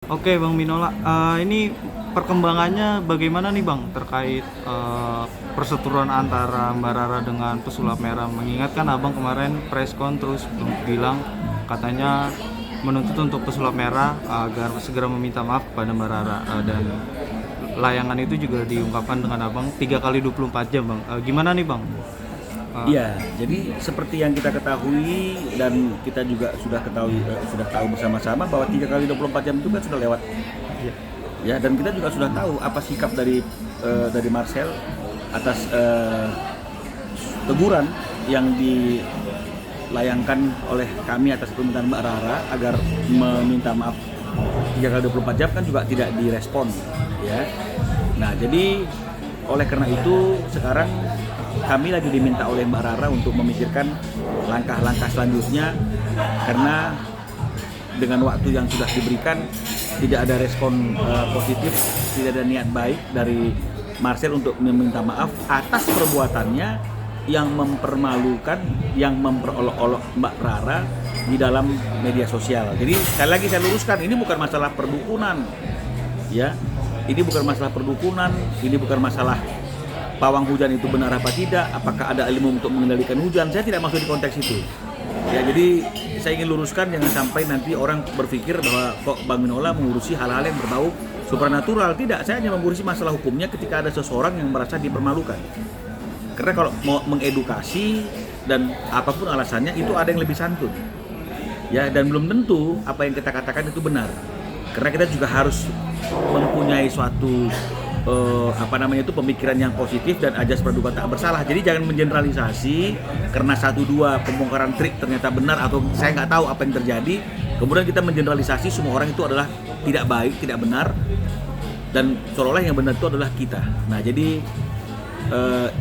Oke Bang Minola, ini perkembangannya bagaimana nih Bang terkait perseteruan antara Mbak Rara dengan pesulap merah? Mengingat kan Abang kemarin preskon terus bilang katanya menuntut untuk pesulap merah agar segera meminta maaf kepada Mbak Rara, dan layangan itu juga diungkapkan dengan Abang 3 kali 24 jam Bang. Gimana nih Bang? Eh, Iya, jadi seperti yang kita ketahui dan kita juga sudah ketahui, sudah tahu bersama-sama bahwa 3 kali 24 jam itu kan sudah lewat. iya. Ya, dan kita juga sudah tahu apa sikap dari Marcel atas teguran yang dilayangkan oleh kami atas permintaan Mbak Rara agar meminta maaf 3 kali 24 jam kan juga tidak direspon, ya. Nah, jadi oleh karena itu sekarang kami lagi diminta oleh Mbak Rara untuk memikirkan langkah-langkah selanjutnya, karena dengan waktu yang sudah diberikan tidak ada respon positif, tidak ada niat baik dari Marcel untuk meminta maaf atas perbuatannya yang mempermalukan, yang memperolok-olok Mbak Rara di dalam media sosial. Jadi sekali lagi saya luruskan, ini bukan masalah perdukunan, ya. Ini bukan masalah perdukunan, ini bukan masalah pawang hujan itu benar apa tidak, apakah ada ilmu untuk mengendalikan hujan. Saya tidak masuk di konteks itu. Ya, jadi saya ingin luruskan, jangan sampai nanti orang berpikir bahwa kok Bang Minola mengurusi hal-hal yang berbau supranatural. Tidak, saya hanya mengurusi masalah hukumnya ketika ada seseorang yang merasa dipermalukan. Karena kalau mau mengedukasi dan apapun alasannya itu ada yang lebih santun. Ya, dan belum tentu apa yang kita katakan itu benar. Karena kita juga harus mempunyai suatu pemikiran yang positif dan ajas praduga tak bersalah. Jadi jangan mengeneralisasi karena 1-2 pembongkaran trik ternyata benar atau saya nggak tahu apa yang terjadi, kemudian kita mengeneralisasi semua orang itu adalah tidak baik, tidak benar, dan seolah-olah yang benar itu adalah kita. Nah, jadi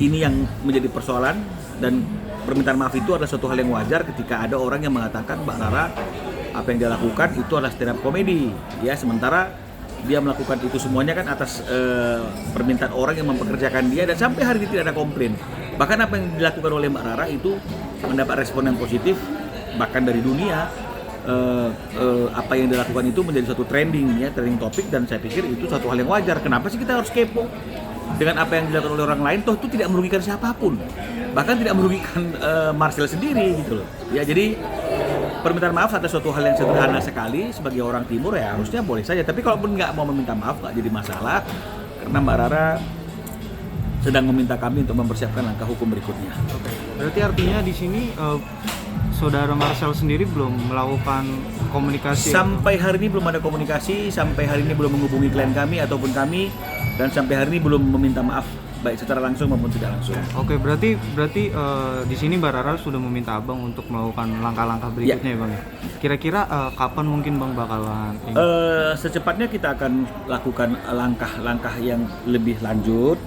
ini yang menjadi persoalan, dan permintaan maaf itu adalah suatu hal yang wajar ketika ada orang yang mengatakan Mbak Rara apa yang dia lakukan itu adalah stand up comedy, ya, sementara dia melakukan itu semuanya kan atas permintaan orang yang mempekerjakan dia, dan sampai hari ini tidak ada komplain. Bahkan apa yang dilakukan oleh Mbak Rara itu mendapat respon yang positif, bahkan dari dunia. Apa yang dilakukan itu menjadi suatu trending, ya, trending topik, dan saya pikir itu suatu hal yang wajar. Kenapa sih kita harus kepo dengan apa yang dilakukan oleh orang lain? Toh itu tidak merugikan siapapun, bahkan tidak merugikan Marcel sendiri gitu loh. Ya, jadi permintaan maaf atas suatu hal yang sederhana sekali sebagai orang timur ya harusnya boleh saja. Tapi kalaupun nggak mau meminta maaf nggak jadi masalah, karena Mbak Rara sedang meminta kami untuk mempersiapkan langkah hukum berikutnya. Oke. Berarti artinya di sini saudara Marcel sendiri belum melakukan komunikasi? Sampai hari ini belum ada komunikasi, sampai hari ini belum menghubungi klien kami ataupun kami, dan sampai hari ini belum meminta maaf baik secara langsung maupun tidak langsung. Oke, berarti di sini Mbak Rara sudah meminta Abang untuk melakukan langkah-langkah berikutnya ya Bang ya. Kira-kira kapan mungkin Bang bakalan ini? Secepatnya kita akan lakukan langkah-langkah yang lebih lanjut.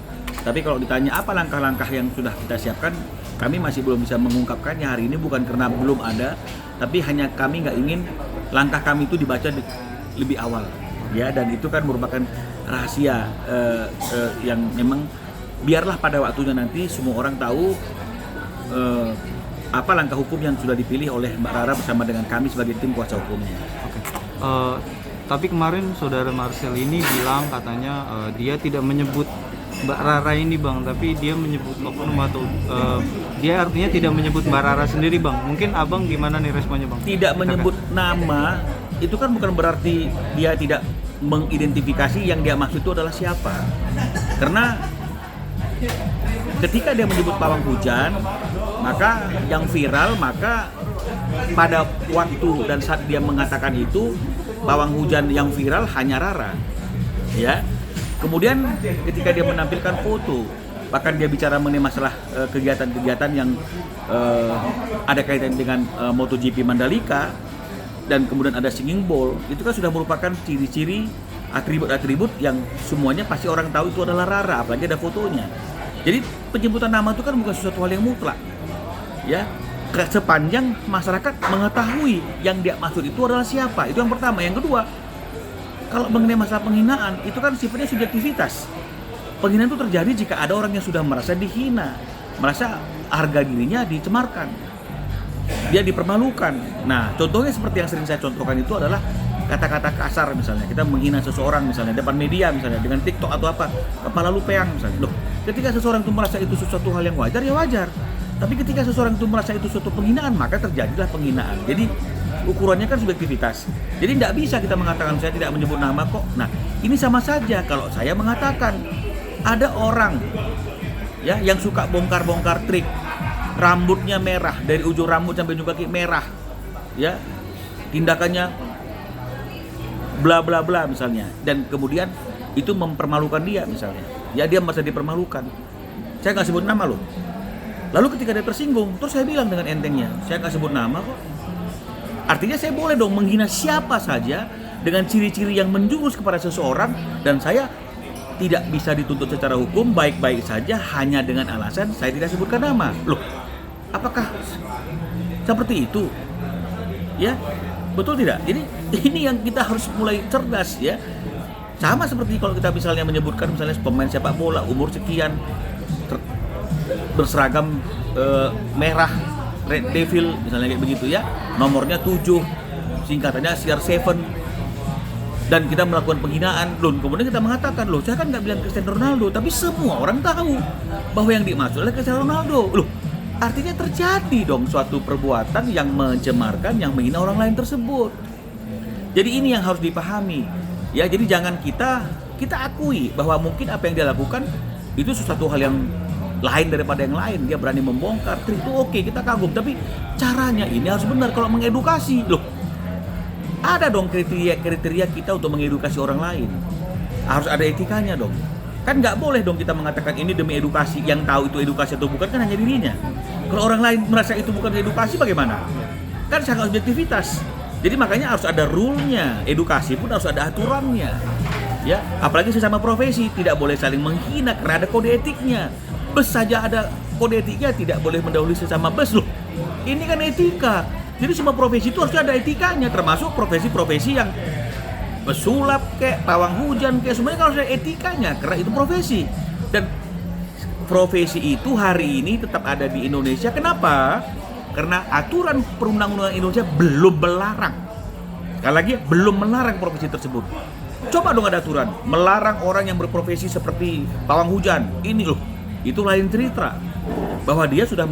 Tapi kalau ditanya apa langkah-langkah yang sudah kita siapkan, kami masih belum bisa mengungkapkannya hari ini, bukan karena belum ada, tapi hanya kami nggak ingin langkah kami itu dibaca lebih awal, ya, dan itu kan merupakan rahasia yang memang biarlah pada waktunya nanti semua orang tahu apa langkah hukum yang sudah dipilih oleh Mbak Rara bersama dengan kami sebagai tim kuasa hukumnya. Oke. Tapi kemarin saudara Marcel ini bilang katanya dia tidak menyebut Mbak Rara ini Bang, tapi dia menyebut oknum atau dia artinya tidak menyebut Mbak Rara sendiri Bang. Mungkin Abang gimana nih responnya Bang? Tidak menyebut nama itu kan bukan berarti dia tidak mengidentifikasi yang dia maksud itu adalah siapa. Karena ketika dia menyebut pawang hujan, maka yang viral, maka pada waktu dan saat dia mengatakan itu pawang hujan yang viral hanya Rara, ya. Kemudian ketika dia menampilkan foto, bahkan dia bicara mengenai masalah kegiatan-kegiatan yang ada kaitan dengan MotoGP Mandalika, dan kemudian ada singing bowl, itu kan sudah merupakan ciri-ciri atribut-atribut yang semuanya pasti orang tahu itu adalah Rara, apalagi ada fotonya. Jadi penyebutan nama itu kan bukan sesuatu hal yang mutlak, ya, sepanjang masyarakat mengetahui yang dia maksud itu adalah siapa. Itu yang pertama. Yang kedua, kalau mengenai masalah penghinaan itu kan sifatnya subjektivitas. Penghinaan itu terjadi jika ada orang yang sudah merasa dihina, merasa harga dirinya dicemarkan, dia dipermalukan. Nah, contohnya seperti yang sering saya contohkan itu adalah kata-kata kasar misalnya, kita menghina seseorang misalnya depan media misalnya dengan TikTok atau apa, kepala lu peang misalnya. Loh, ketika seseorang itu merasa itu sesuatu hal yang wajar, ya wajar. Tapi ketika seseorang itu merasa itu suatu penghinaan, maka terjadilah penghinaan. Jadi ukurannya kan subjektivitas. Jadi tidak bisa kita mengatakan saya tidak menyebut nama kok. Nah, ini sama saja kalau saya mengatakan ada orang ya yang suka bongkar-bongkar trik, rambutnya merah dari ujung rambut sampai ujung kaki merah, ya tindakannya bla bla bla misalnya, dan kemudian itu mempermalukan dia misalnya, ya dia merasa dipermalukan. Saya nggak sebut nama loh. Lalu ketika dia tersinggung, terus saya bilang dengan entengnya, saya nggak sebut nama kok. Artinya saya boleh dong menghina siapa saja dengan ciri-ciri yang menjurus kepada seseorang, dan saya tidak bisa dituntut secara hukum, baik-baik saja hanya dengan alasan saya tidak sebutkan nama. Loh, apakah seperti itu? Ya, betul tidak? Jadi ini yang kita harus mulai cerdas ya. Sama seperti kalau kita misalnya menyebutkan misalnya pemain sepak bola umur sekian berseragam merah, Red Devil misalnya kayak begitu ya, nomornya 7, singkatannya CR7, dan kita melakukan penghinaan. Loh, kemudian kita mengatakan, loh saya kan nggak bilang Cristiano Ronaldo, tapi semua orang tahu bahwa yang dimaksud adalah Cristiano Ronaldo. Loh, artinya terjadi dong suatu perbuatan yang mencemarkan, yang menghina orang lain tersebut. Jadi ini yang harus dipahami ya. Jadi jangan kita akui bahwa mungkin apa yang dia lakukan itu sesuatu hal yang lain daripada yang lain. Dia berani membongkar trik itu, oke, kita kagum, tapi caranya ini harus benar. Kalau mengedukasi, loh ada dong kriteria kita untuk mengedukasi orang lain, harus ada etikanya dong. Kan nggak boleh dong kita mengatakan ini demi edukasi, yang tahu itu edukasi atau bukan kan hanya dirinya. Kalau orang lain merasa itu bukan edukasi, bagaimana? Kan sangat objektivitas. Jadi makanya harus ada rule-nya. Edukasi pun harus ada aturannya ya, apalagi sesama profesi tidak boleh saling menghina karena ada kode etiknya. Bus saja ada kode etiknya, tidak boleh mendahului sesama bus. Loh, ini kan etika. Jadi semua profesi itu harus ada etikanya, termasuk profesi-profesi yang pesulap kayak pawang hujan kayak semuanya kan harus ada etikanya, karena itu profesi. Dan profesi itu hari ini tetap ada di Indonesia. Kenapa? Karena aturan perundang-undangan Indonesia belum melarang. Sekali lagi, belum melarang profesi tersebut. Coba dong ada aturan melarang orang yang berprofesi seperti pawang hujan. Ini loh, itu lain cerita, bahwa dia sudah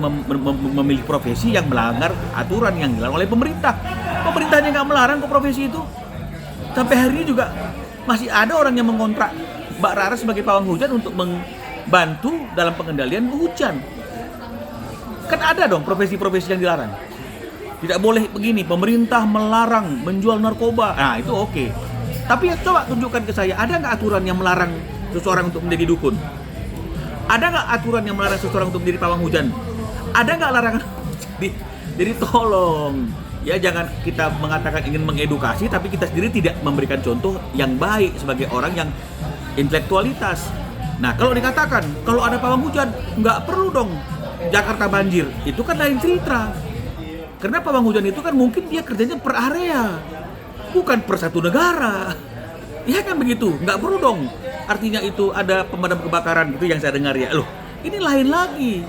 memiliki profesi yang melanggar aturan yang dilarang oleh pemerintah. Pemerintahnya nggak melarang kok profesi itu. Sampai hari ini juga masih ada orang yang mengontrak Mbak Rara sebagai pawang hujan untuk membantu dalam pengendalian hujan. Kan ada dong profesi-profesi yang dilarang. Tidak boleh begini, pemerintah melarang menjual narkoba. Nah itu oke. Tapi ya coba tunjukkan ke saya, ada nggak aturan yang melarang seseorang untuk menjadi dukun? Ada nggak aturan yang melarang seseorang untuk menjadi pawang hujan? Ada nggak larangan? Jadi tolong ya, jangan kita mengatakan ingin mengedukasi tapi kita sendiri tidak memberikan contoh yang baik sebagai orang yang intelektualitas. Nah kalau dikatakan kalau ada pawang hujan nggak perlu dong Jakarta banjir, itu kan lain cerita. Karena pawang hujan itu kan mungkin dia kerjanya per area, bukan per satu negara. Ya kan begitu, nggak perlu dong. Artinya itu ada pemadam kebakaran gitu yang saya dengar ya. Loh, ini lain lagi.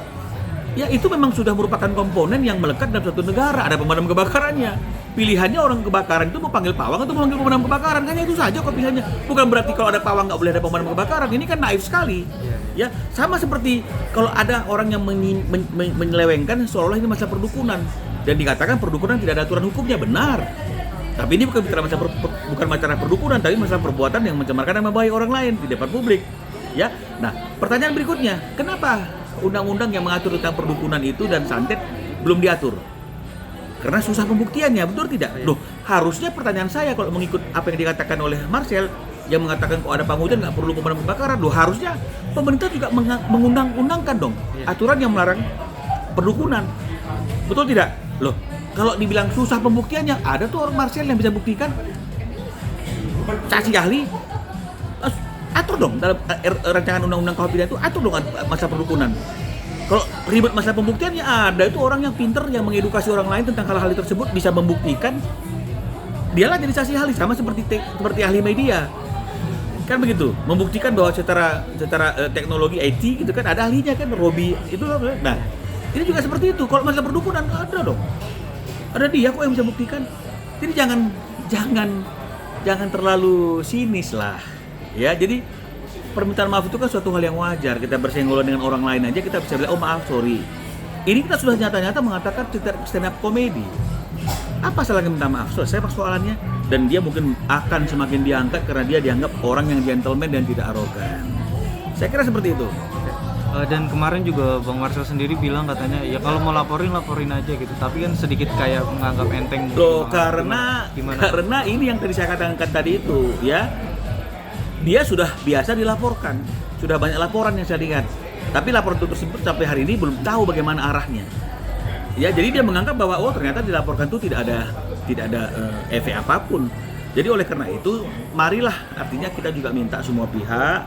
Ya itu memang sudah merupakan komponen yang melekat dalam suatu negara. Ada pemadam kebakarannya. Pilihannya orang kebakaran itu mau panggil pawang atau mau panggil pemadam kebakaran. Hanya itu saja kok pilihannya. Bukan berarti kalau ada pawang nggak boleh ada pemadam kebakaran. Ini kan naif sekali. Ya sama seperti kalau ada orang yang menyelewengkan seolah-olah ini masalah perdukunan. Dan dikatakan perdukunan tidak ada aturan hukumnya. Benar. Tapi ini bukan bicara bukan masalah perdukunan, tapi masalah perbuatan yang mencemarkan nama baik orang lain di depan publik. Ya, nah pertanyaan berikutnya, kenapa undang-undang yang mengatur tentang perdukunan itu dan santet belum diatur? Karena susah pembuktiannya, betul tidak? Loh, harusnya pertanyaan saya kalau mengikut apa yang dikatakan oleh Marcel yang mengatakan kalau ada pawang hujan nggak perlu pemadam kebakaran, loh harusnya pemerintah juga mengundang-undangkan dong aturan yang melarang perdukunan, betul tidak? Loh, kalau dibilang susah pembuktiannya, ada tuh orang Marcel yang bisa buktikan. Saksi ahli, atur dong dalam rancangan undang-undang KUHP itu, atur dong masalah perdukunan. Kalau ribet masalah pembuktiannya, ada itu orang yang pinter yang mengedukasi orang lain tentang hal-hal tersebut, bisa membuktikan. Dialah jadi saksi ahli, sama seperti ahli media. Kan begitu, membuktikan bahwa secara teknologi IT gitu kan ada ahlinya kan, Robi itu. Nah, ini juga seperti itu. Kalau masalah perdukunan ada dong. Ada dia kok yang bisa buktikan. Jadi jangan jangan terlalu sinis lah. Ya, jadi permintaan maaf itu kan suatu hal yang wajar. Kita bersenggolan dengan orang lain aja kita bisa bilang, oh maaf, sorry. Ini kita sudah nyata-nyata mengatakan stand up comedy. Apa salahnya minta maaf? Selesai persoalannya. Dan dia mungkin akan semakin diangkat karena dia dianggap orang yang gentleman dan tidak arogan. Saya kira seperti itu. Dan kemarin juga Bang Marcel sendiri bilang katanya ya kalau mau laporin aja gitu. Tapi kan sedikit kayak menganggap enteng. Loh, karena ini yang tadi saya katakan tadi itu, ya. Dia sudah biasa dilaporkan. Sudah banyak laporan yang saya lihat. Tapi laporan tersebut sampai hari ini belum tahu bagaimana arahnya. Ya, jadi dia menganggap bahwa oh ternyata dilaporkan itu tidak ada efek apapun. Jadi oleh karena itu, marilah artinya kita juga minta semua pihak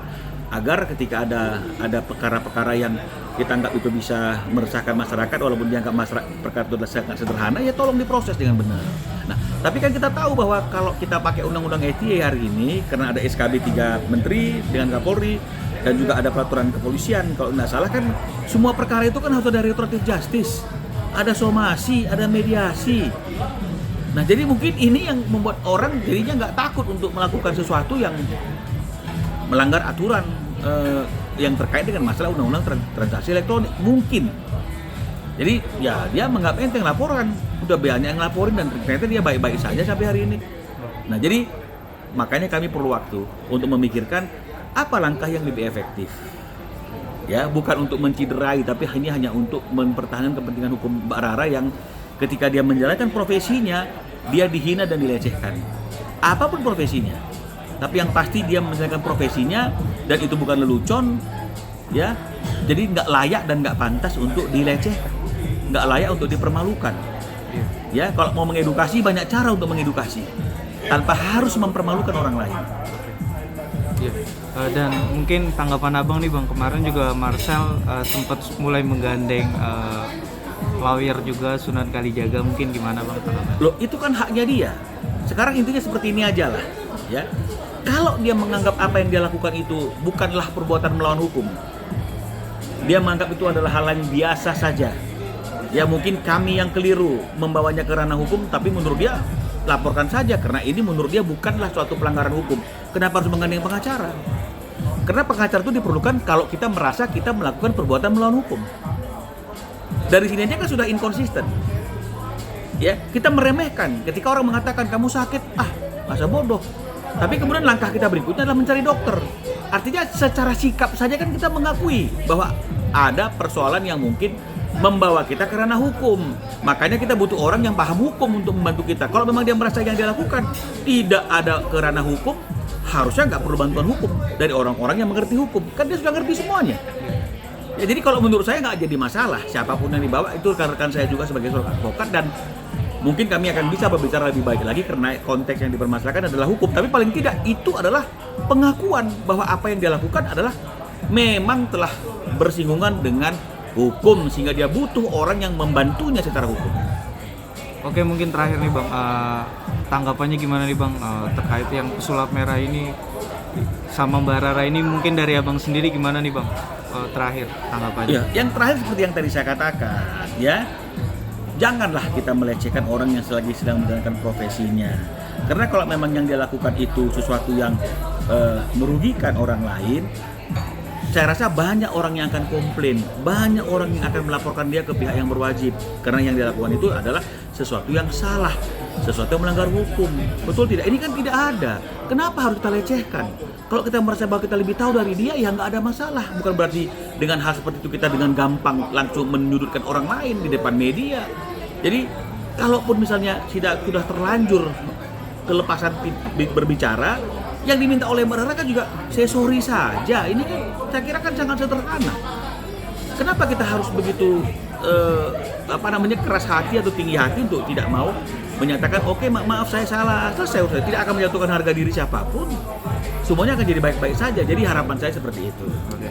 agar ketika ada perkara-perkara yang kita anggap itu bisa meresahkan masyarakat, walaupun dianggap perkara itu sangat sederhana, ya tolong diproses dengan benar. Nah, tapi kan kita tahu bahwa kalau kita pakai undang-undang ITE hari ini, karena ada SKB 3 Menteri dengan Kapolri, dan juga ada peraturan kepolisian, kalau tidak salah kan semua perkara itu kan harus ada restoratif justice, ada somasi, ada mediasi. Nah, jadi mungkin ini yang membuat orang jadinya nggak takut untuk melakukan sesuatu yang melanggar aturan yang terkait dengan masalah undang-undang transaksi elektronik mungkin. Jadi ya dia menganggap enteng laporan, udah banyak yang laporin dan ternyata dia baik-baik saja sampai hari ini. Nah, jadi makanya kami perlu waktu untuk memikirkan apa langkah yang lebih efektif. Ya, bukan untuk menciderai, tapi ini hanya untuk mempertahankan kepentingan hukum Mbak Rara yang ketika dia menjalankan profesinya, dia dihina dan dilecehkan. Apapun profesinya. Tapi yang pasti dia menjalankan profesinya dan itu bukan lelucon, ya. Jadi nggak layak dan nggak pantas untuk dilecehkan, nggak layak untuk dipermalukan. Ya, kalau mau mengedukasi banyak cara untuk mengedukasi, tanpa harus mempermalukan orang lain. Dan mungkin tanggapan abang nih bang, kemarin juga Marcel sempat mulai menggandeng lawyer juga Sunan Kalijaga, mungkin gimana bang? Loh, itu kan haknya dia. Sekarang intinya seperti ini aja lah, ya. Kalau dia menganggap apa yang dia lakukan itu bukanlah perbuatan melawan hukum, dia menganggap itu adalah hal yang biasa saja. Ya mungkin kami yang keliru membawanya ke ranah hukum, tapi menurut dia laporkan saja karena ini menurut dia bukanlah suatu pelanggaran hukum. Kenapa harus menggandeng pengacara? Karena pengacara itu diperlukan kalau kita merasa kita melakukan perbuatan melawan hukum. Dari sini aja kan sudah inkonsisten. Ya, kita meremehkan ketika orang mengatakan kamu sakit, masa bodoh. Tapi kemudian langkah kita berikutnya adalah mencari dokter. Artinya secara sikap saja kan kita mengakui bahwa ada persoalan yang mungkin membawa kita ke ranah hukum. Makanya kita butuh orang yang paham hukum untuk membantu kita. Kalau memang dia merasa yang dia lakukan tidak ada ke ranah hukum, harusnya nggak perlu bantuan hukum dari orang-orang yang mengerti hukum. Kan dia sudah ngerti semuanya. Ya, jadi kalau menurut saya nggak jadi masalah siapapun yang dibawa, itu rekan-rekan saya juga sebagai seorang advokat, dan mungkin kami akan bisa berbicara lebih baik lagi karena konteks yang dipermasalahkan adalah hukum. Tapi paling tidak itu adalah pengakuan bahwa apa yang dia lakukan adalah memang telah bersinggungan dengan hukum, sehingga dia butuh orang yang membantunya secara hukum. Oke, mungkin terakhir nih bang, tanggapannya gimana nih bang terkait yang pesulap merah ini sama Mbak Rara ini, mungkin dari abang sendiri gimana nih bang, terakhir tanggapannya? Ya, yang terakhir seperti yang tadi saya katakan, ya. Janganlah kita melecehkan orang yang selagi sedang menjalankan profesinya. Karena kalau memang yang dia lakukan itu sesuatu yang merugikan orang lain, saya rasa banyak orang yang akan komplain, banyak orang yang akan melaporkan dia ke pihak yang berwajib. Karena yang dia lakukan itu adalah sesuatu yang salah, sesuatu yang melanggar hukum. Betul tidak? Ini kan tidak ada. Kenapa harus kita lecehkan? Kalau kita merasa bahwa kita lebih tahu dari dia, ya nggak ada masalah. Bukan berarti dengan hal seperti itu kita dengan gampang langsung menyudutkan orang lain di depan media. Jadi, kalaupun misalnya sudah terlanjur kelepasan berbicara, yang diminta oleh Mbak Rara kan juga saya sorry saja. Ini kan saya kira kan sangat sederhana. Kenapa kita harus begitu keras hati atau tinggi hati untuk tidak mau menyatakan oke, maaf saya salah, selesai, tidak akan menjatuhkan harga diri siapapun. Semuanya akan jadi baik-baik saja. Jadi harapan saya seperti itu. Oke.